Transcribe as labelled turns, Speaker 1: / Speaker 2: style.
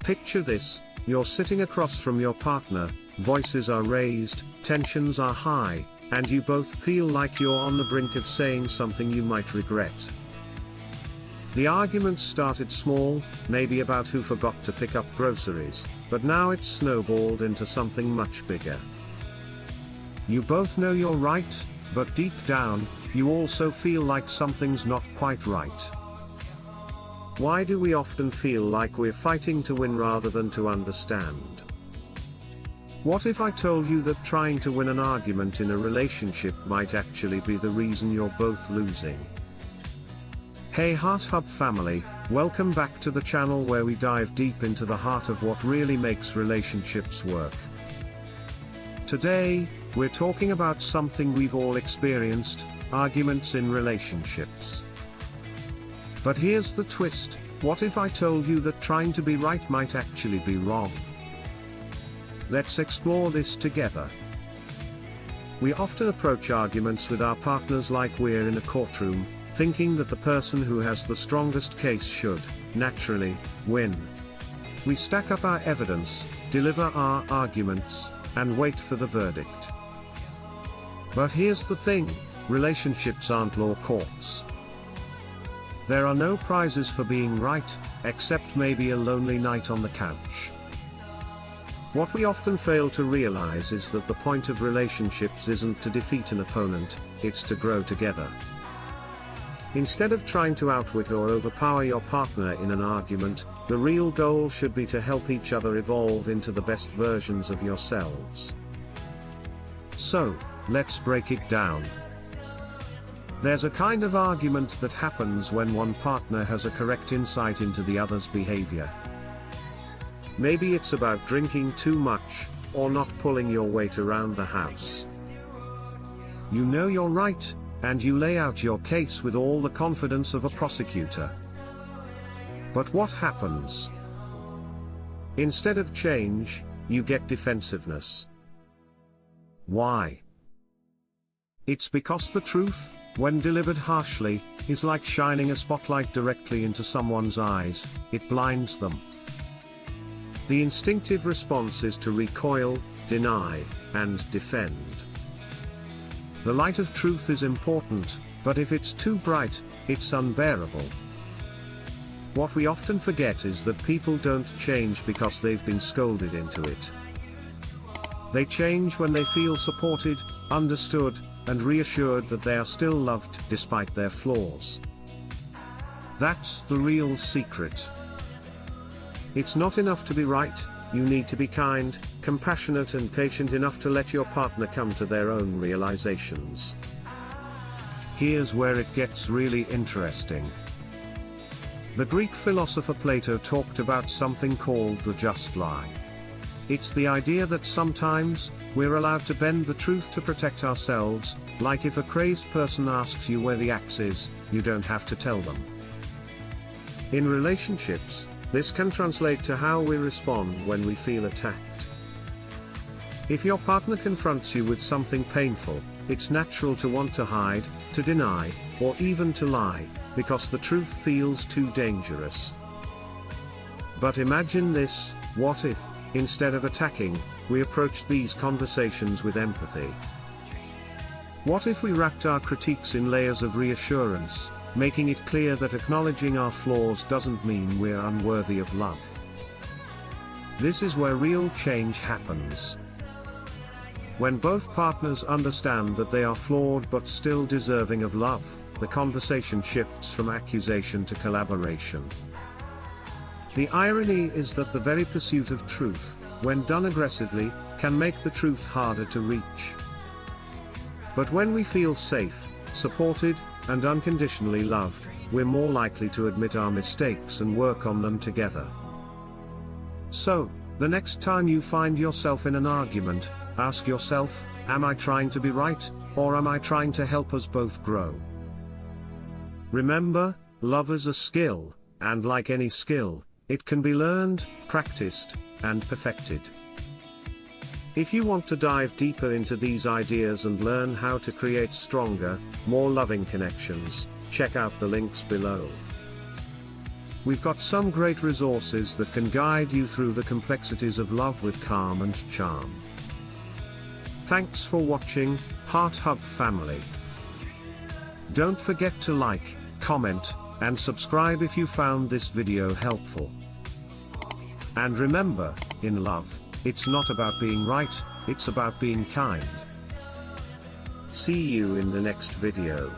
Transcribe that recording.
Speaker 1: Picture this: you're sitting across from your partner, voices are raised, tensions are high, and you both feel like you're on the brink of saying something you might regret. The argument started small, maybe about who forgot to pick up groceries, but now it's snowballed into something much bigger. You both know you're right, but deep down, you also feel like something's not quite right. Why do we often feel like we're fighting to win rather than to understand? What if I told you that trying to win an argument in a relationship might actually be the reason you're both losing? Hey Heart Hub family, welcome back to the channel where we dive deep into the heart of what really makes relationships work. Today, we're talking about something we've all experienced: arguments in relationships. But here's the twist: what if I told you that trying to be right might actually be wrong? Let's explore this together. We often approach arguments with our partners like we're in a courtroom, thinking that the person who has the strongest case should, naturally, win. We stack up our evidence, deliver our arguments, and wait for the verdict. But here's the thing: relationships aren't law courts. There are no prizes for being right, except maybe a lonely night on the couch. What we often fail to realize is that the point of relationships isn't to defeat an opponent, it's to grow together. Instead of trying to outwit or overpower your partner in an argument, the real goal should be to help each other evolve into the best versions of yourselves. So, let's break it down. There's a kind of argument that happens when one partner has a correct insight into the other's behavior. Maybe it's about drinking too much, or not pulling your weight around the house. You know you're right, and you lay out your case with all the confidence of a prosecutor. But what happens? Instead of change, you get defensiveness. Why? It's because the truth, when delivered harshly, is like shining a spotlight directly into someone's eyes. It blinds them. The instinctive response is to recoil, deny, and defend. The light of truth is important, but if it's too bright, it's unbearable. What we often forget is that people don't change because they've been scolded into it. They change when they feel supported, understood, and reassured that they are still loved despite their flaws. That's the real secret. It's not enough to be right, you need to be kind, compassionate, and patient enough to let your partner come to their own realizations. Here's where it gets really interesting. The Greek philosopher Plato talked about something called the just lie. It's the idea that sometimes, we're allowed to bend the truth to protect ourselves, like if a crazed person asks you where the axe is, you don't have to tell them. In relationships, this can translate to how we respond when we feel attacked. If your partner confronts you with something painful, it's natural to want to hide, to deny, or even to lie, because the truth feels too dangerous. But imagine this: what if, instead of attacking, we approached these conversations with empathy? What if we wrapped our critiques in layers of reassurance, making it clear that acknowledging our flaws doesn't mean we're unworthy of love? This is where real change happens. When both partners understand that they are flawed but still deserving of love, the conversation shifts from accusation to collaboration. The irony is that the very pursuit of truth, when done aggressively, can make the truth harder to reach. But when we feel safe, supported, and unconditionally loved, we're more likely to admit our mistakes and work on them together. So, the next time you find yourself in an argument, ask yourself, am I trying to be right, or am I trying to help us both grow? Remember, love is a skill, and like any skill, it can be learned, practiced, and perfected. If you want to dive deeper into these ideas and learn how to create stronger, more loving connections, check out the links below. we've got some great resources that can guide you through the complexities of love with calm and charm. Thanks for watching, Heart Hub family. Don't forget to like, comment, and subscribe if you found this video helpful. And remember, in love, it's not about being right, it's about being kind. See you in the next video.